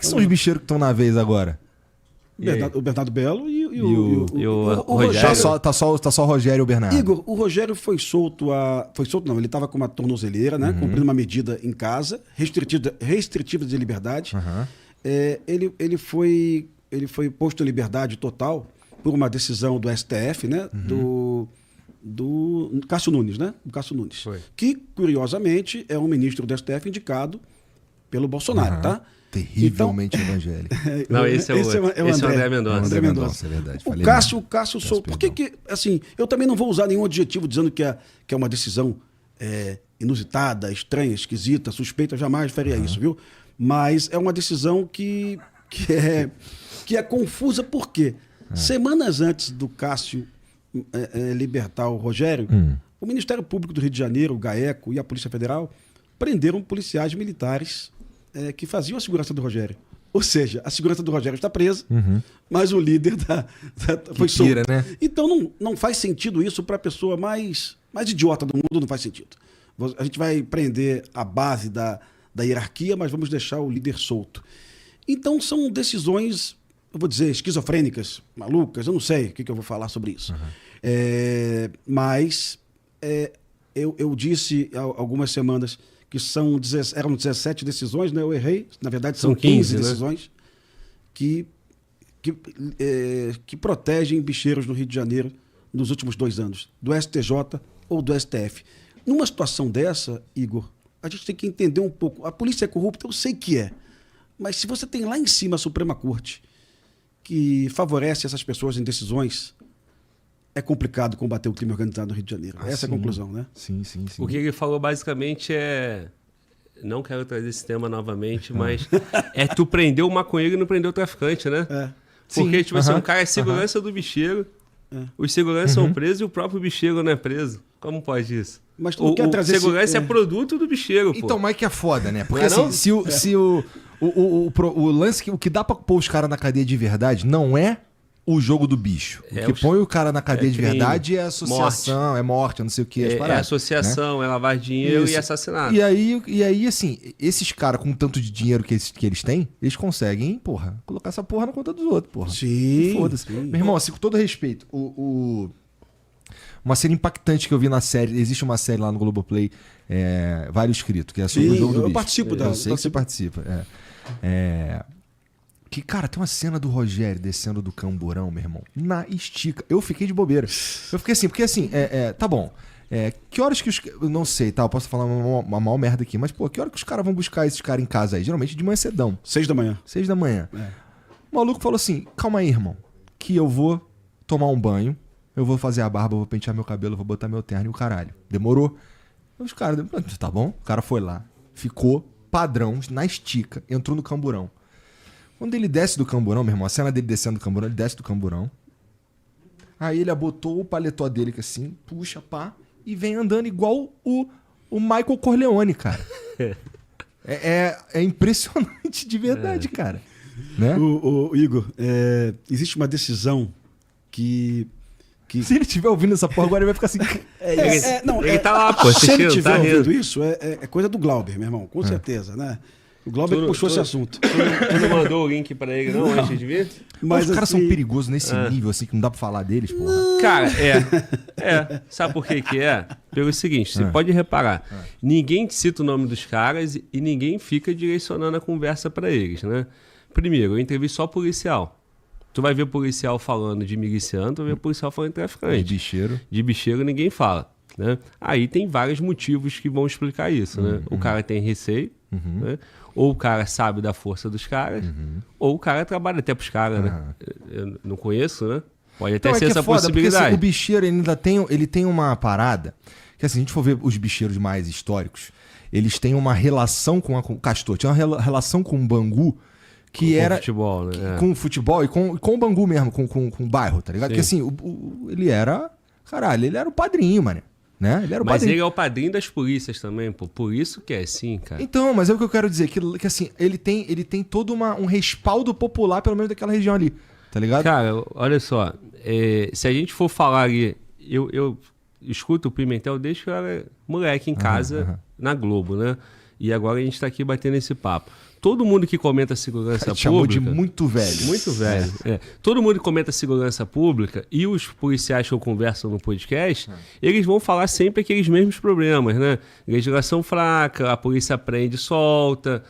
que são os bicheiros que estão na vez agora? O Bernardo Belo e o Rogério. Tá só o Rogério e o Bernardo. Igor, o Rogério foi solto não, ele estava com uma tornozeleira, né? Cumprindo uma medida em casa, restritiva de liberdade. Ele foi posto em liberdade total por uma decisão do STF, né? Do Cássio Nunes, né? Do Cássio Nunes. Foi. Que, curiosamente, é um ministro do STF indicado pelo Bolsonaro, tá? Terrivelmente evangélico. Não, esse é o André Mendonça. André Mendonça. É verdade. O Cássio solto. Por que, assim, eu também não vou usar nenhum adjetivo dizendo que é uma decisão inusitada, estranha, esquisita, suspeita, jamais faria isso, viu? Mas é uma decisão que é confusa, por quê? Semanas antes do Cássio libertar o Rogério, o Ministério Público do Rio de Janeiro, o GAECO e a Polícia Federal prenderam policiais militares que faziam a segurança do Rogério. Ou seja, a segurança do Rogério está presa, mas o líder foi solto. Né? Então não faz sentido isso para a pessoa mais idiota do mundo, não faz sentido. A gente vai prender a base da hierarquia, mas vamos deixar o líder solto. Então são decisões, eu vou dizer, esquizofrênicas, malucas, eu não sei o que eu vou falar sobre isso. Mas eu disse há algumas semanas que eram 17 decisões, né? Eu errei, na verdade são 15 decisões, né? que protegem bicheiros no Rio de Janeiro nos últimos 2 anos, do STJ ou do STF. Numa situação dessa, Igor, a gente tem que entender um pouco. A polícia é corrupta, eu sei que é, mas se você tem lá em cima a Suprema Corte, que favorece essas pessoas em decisões, é complicado combater o crime organizado no Rio de Janeiro. Essa é a conclusão, né? Sim. O que ele falou basicamente não quero trazer esse tema novamente, mas tu prendeu o maconheiro e não prendeu o traficante, né? Porque, tipo assim, um cara é segurança do bicheiro, os seguranças são presos e o próprio bicheiro não é preso. Como pode isso? Mas tu não quer trazer segurança é produto do bicheiro, pô. Então, mas que é foda, né? Porque assim, se o lance, o que dá pra pôr os caras na cadeia de verdade não é o jogo do bicho. O que põe o cara na cadeia de verdade é associação, morte, não sei o que. É associação, né? É lavar dinheiro e assassinato. E aí, assim, esses caras com tanto de dinheiro que eles têm, eles conseguem, colocar essa porra na conta dos outros, porra. Sim. Foda-se. Meu irmão, assim, com todo respeito, uma cena impactante que eu vi na série, existe uma série lá no Globoplay, Vários Escritos, que é sobre o jogo do bicho. Eu participo dela. Eu sei que você participa. Que, cara, tem uma cena do Rogério descendo do camburão, meu irmão, na estica. Eu fiquei de bobeira. Eu fiquei assim, porque assim, tá bom. Que horas que eu não sei, tá? Eu posso falar uma maior merda aqui, mas, pô, que hora que os caras vão buscar esses caras em casa aí? Geralmente de manhã cedão. 6 da manhã. 6 da manhã. O maluco falou assim, calma aí, irmão, que eu vou tomar um banho, eu vou fazer a barba, eu vou pentear meu cabelo, eu vou botar meu terno e o caralho. Demorou? Os caras, tá bom? O cara foi lá, ficou padrão, na estica, entrou no camburão. Quando ele desce do camburão, meu irmão, a cena dele descendo do camburão, ele desce do camburão. Aí ele abotou o paletó dele, que assim, puxa, pá, e vem andando igual o Michael Corleone, cara. É impressionante de verdade, cara. Né? O Igor, existe uma decisão que... Se ele estiver ouvindo essa porra agora, ele vai ficar assim... Ele tá lá, pô. Se ele estiver ouvindo isso, é coisa do Glauber, meu irmão, com certeza, né? O Glauber puxou esse assunto. Tu não mandou o link pra ele, não, antes de vir? Mas os caras são perigosos nesse nível, assim, que não dá pra falar deles, porra. Cara, sabe por que é? Pelo seguinte, você pode reparar, ninguém cita o nome dos caras e ninguém fica direcionando a conversa pra eles, né? Primeiro, eu entrevisto só policial. Tu vai ver policial falando de miliciano, tu vai ver policial falando de traficante. De bicheiro. De bicheiro ninguém fala, né? Aí tem vários motivos que vão explicar isso, né? O cara tem receio, né? Ou o cara sabe da força dos caras, ou o cara trabalha até pros caras, né? Eu não conheço, né? Pode até ser essa possibilidade. Porque, assim, o bicheiro ele tem uma parada, que assim, se a gente for ver os bicheiros mais históricos, eles têm uma relação com o Castor, tinha uma relação com o Bangu, que era... Com futebol, né? Com o futebol e com o Bangu mesmo, com o bairro, tá ligado? Sim. Porque assim, ele era... Caralho, ele era o padrinho, mano. Né? Ele era o padrinho. Ele é o padrinho das polícias também, pô. Por isso que é assim, cara. Então, mas é o que eu quero dizer, que assim, ele tem todo um respaldo popular, pelo menos daquela região ali, tá ligado? Cara, olha só, se a gente for falar ali, eu escuto o Pimentel desde que eu era moleque em casa, na Globo, né? E agora a gente tá aqui batendo esse papo. todo mundo que comenta segurança pública... Chamou de muito velho. Muito velho. Todo mundo que comenta segurança pública e os policiais que eu converso no podcast, eles vão falar sempre aqueles mesmos problemas, né? Legislação fraca, a polícia prende e solta,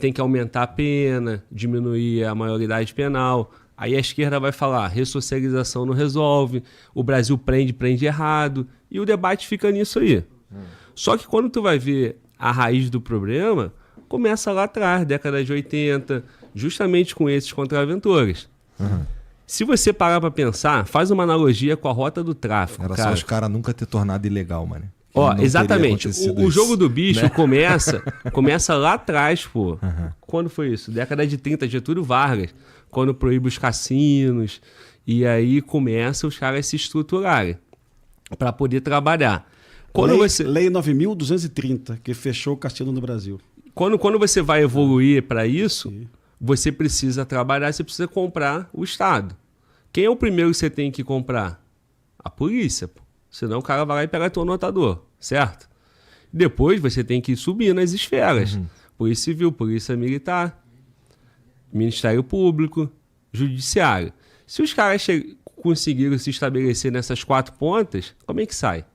tem que aumentar a pena, diminuir a maioridade penal. Aí a esquerda vai falar, ressocialização não resolve, o Brasil prende errado, e o debate fica nisso aí. Só que quando tu vai ver a raiz do problema, começa lá atrás, década de 80, justamente com esses contraventores. Se você parar pra pensar, faz uma analogia com a rota do tráfico. Era só os caras nunca ter tornado ilegal, mano. Exatamente. O jogo do bicho, né? começa lá atrás, pô. Quando foi isso? Década de 30, Getúlio Vargas, quando proíbe os cassinos, e aí começa os caras se estruturarem para poder trabalhar. Lei 9.230, que fechou o cassino no Brasil. Quando você vai evoluir para isso, você precisa trabalhar, você precisa comprar o Estado. Quem é o primeiro que você tem que comprar? A polícia, pô. Senão o cara vai lá e pega teu anotador, certo? Depois você tem que subir nas esferas. Polícia Civil, Polícia Militar, Ministério Público, Judiciário. Se os caras conseguiram se estabelecer nessas 4 pontas, como é que sai?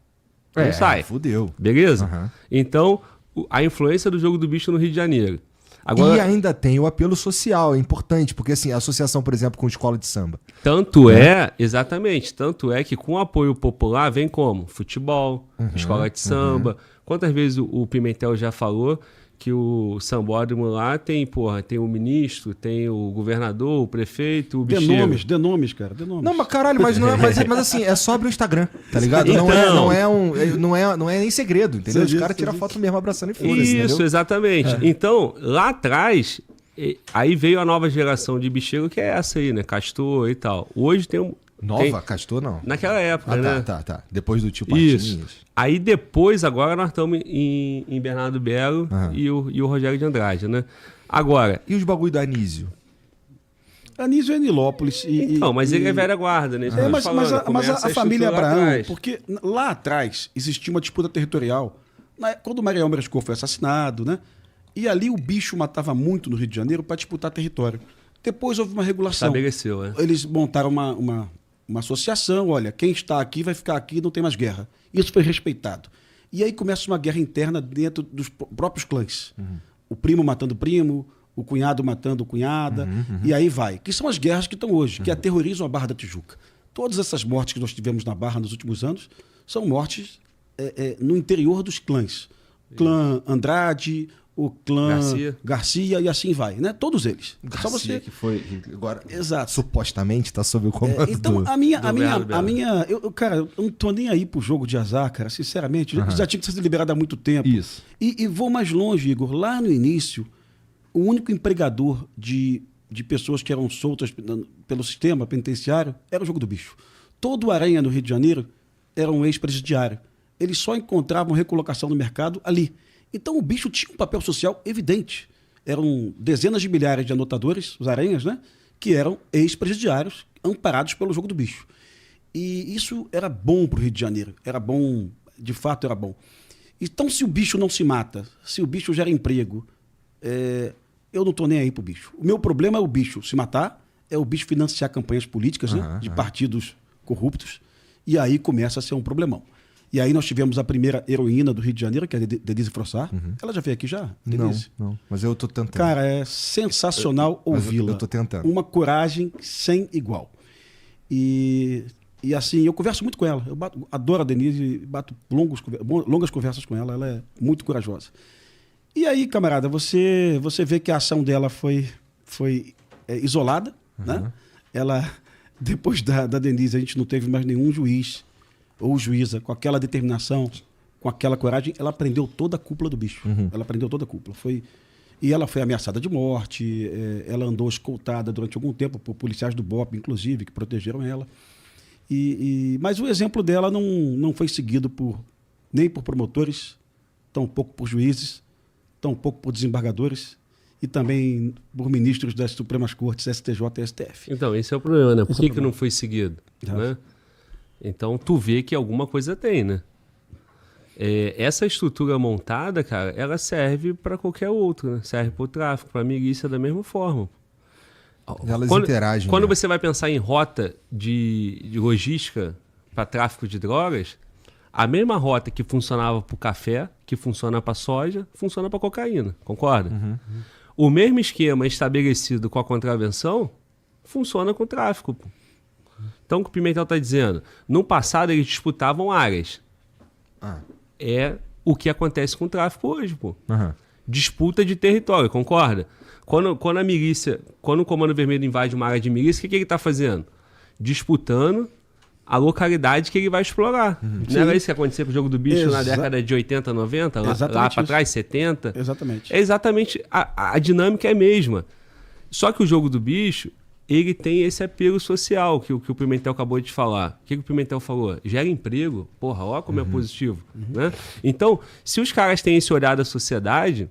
Não sai. Fudeu. Beleza? Então, a influência do jogo do bicho no Rio de Janeiro. Agora, e ainda tem o apelo social, é importante, porque assim, a associação, por exemplo, com escola de samba. Exatamente, tanto é que com o apoio popular vem como? Futebol, escola de samba. Quantas vezes o Pimentel já falou que o sambódromo lá tem o ministro, tem o governador, o prefeito, o bicheiro. Dê nomes, cara, dê nomes. Não, mas caralho, mas não é, mas assim, é sobre o Instagram, tá ligado? Então, não é nem segredo, entendeu? Os caras tiram foto mesmo abraçando e foda-se, isso, entendeu? Exatamente. Então, lá atrás, aí veio a nova geração de bicheiro, que é essa aí, né? Castor e tal. Hoje tem Castor não. Naquela época, né? Tá. Depois do tio Isso. Patinhas. Aí depois, agora nós estamos em Bernardo Belo e o Rogério de Andrade, né? Agora... E os bagulho do Anísio? Anísio é Nilópolis. Mas ele é velha guarda, né? Mas a família Abraão, porque lá atrás existia uma disputa territorial. Quando o Mariel Merescou foi assassinado, né? E ali o bicho matava muito no Rio de Janeiro para disputar território. Depois houve uma regulação. Estabeleceu, Eles montaram uma associação, olha, quem está aqui vai ficar aqui, não tem mais guerra. Isso foi respeitado. E aí começa uma guerra interna dentro dos próprios clãs. O primo matando o primo, o cunhado matando o cunhada, e aí vai. Que são as guerras que estão hoje, que aterrorizam a Barra da Tijuca. Todas essas mortes que nós tivemos na Barra nos últimos anos são mortes no interior dos clãs. Clã Andrade, o clã Garcia e assim vai, né? Todos eles. Garcia, só você que foi agora. Exato. Supostamente está sob o comando. Então cara, eu não tô nem aí pro jogo de azar, cara, sinceramente. Já tinha que ser liberado há muito tempo. Isso. E vou mais longe, Igor. Lá no início, o único empregador de pessoas que eram soltas pelo sistema penitenciário era o jogo do bicho. Todo o Aranha no Rio de Janeiro era um ex-presidiário. Eles só encontravam recolocação no mercado ali. Então o bicho tinha um papel social evidente. Eram dezenas de milhares de anotadores, os aranhas, né? Que eram ex-presidiários amparados pelo jogo do bicho. E isso era bom para o Rio de Janeiro. Era bom, de fato era bom. Então se o bicho não se mata, se o bicho gera emprego, eu não estou nem aí pro bicho. O meu problema é o bicho se matar, é o bicho financiar campanhas políticas, né? De partidos corruptos, e aí começa a ser um problemão. E aí nós tivemos a primeira heroína do Rio de Janeiro, que é a Denise Frossard. Ela já veio aqui já? Denise? Não. Mas eu tô tentando. Cara, é sensacional ouvi-la. Eu tô tentando. Uma coragem sem igual. E assim, eu converso muito com ela. Eu adoro a Denise, bato longas conversas com ela. Ela é muito corajosa. E aí, camarada, você vê que a ação dela foi isolada, né? Ela, depois da Denise, a gente não teve mais nenhum juiz ou juíza com aquela determinação, com aquela coragem. Ela prendeu toda a cúpula do bicho. Ela prendeu toda a cúpula. E ela foi ameaçada de morte, ela andou escoltada durante algum tempo por policiais do BOP, inclusive, que protegeram ela. Mas o exemplo dela não foi seguido nem por promotores, tampouco por juízes, tampouco por desembargadores e também por ministros das Supremas Cortes, STJ e STF. Então, esse é o problema, né? Por que não foi seguido? Né? Então, tu vê que alguma coisa tem, né? essa estrutura montada, cara, ela serve para qualquer outro, né? Serve para o tráfico, para a milícia da mesma forma. Elas interagem. Quando você vai pensar em rota de logística para tráfico de drogas, a mesma rota que funcionava para o café, que funciona para soja, funciona para cocaína, concorda? O mesmo esquema estabelecido com a contravenção funciona com o tráfico. Pô. Então, o que o Pimentel está dizendo? No passado, eles disputavam áreas. É o que acontece com o tráfico hoje, pô. Disputa de território, concorda? Quando a milícia, quando o Comando Vermelho invade uma área de milícia, o que ele está fazendo? Disputando a localidade que ele vai explorar. Não era isso que acontecia com o Jogo do Bicho na década de 80, 90? Lá para trás, 70? Exatamente. É exatamente, a dinâmica é a mesma. Só que o Jogo do Bicho, ele tem esse apelo social que o Pimentel acabou de falar. O que o Pimentel falou? Gera emprego. Porra, olha como é positivo. Né? Então, se os caras têm esse olhar da sociedade,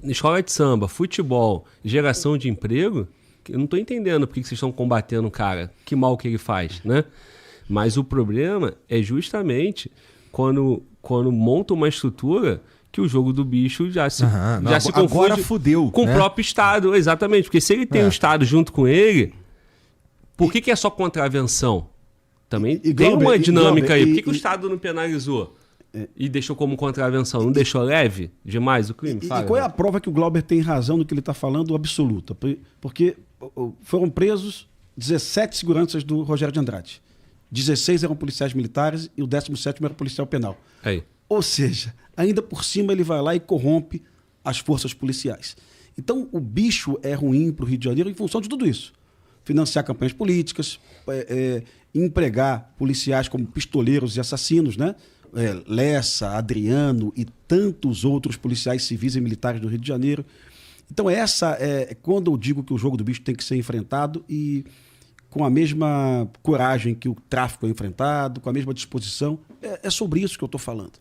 escola de samba, futebol, geração de emprego, eu não estou entendendo por que vocês estão combatendo o cara. Que mal que ele faz, né? Mas o problema é justamente quando monta uma estrutura que o Jogo do Bicho já se confunde fudeu, com o próprio Estado. Exatamente, porque se ele tem um Estado junto com ele, por que é só contravenção? Também tem uma dinâmica aí. Por que o Estado não penalizou e deixou como contravenção? Não deixou leve demais o crime? E qual é a prova que o Glauber tem razão no que ele está falando absoluta? Porque foram presos 17 seguranças do Rogério de Andrade. 16 eram policiais militares e o 17º era policial penal. Aí. Ou seja, ainda por cima ele vai lá e corrompe as forças policiais. Então o bicho é ruim para o Rio de Janeiro em função de tudo isso. Financiar campanhas políticas, empregar policiais como pistoleiros e assassinos, né? Lessa, Adriano e tantos outros policiais civis e militares do Rio de Janeiro. Então quando eu digo que o Jogo do Bicho tem que ser enfrentado e com a mesma coragem que o tráfico é enfrentado, com a mesma disposição, é sobre isso que eu estou falando.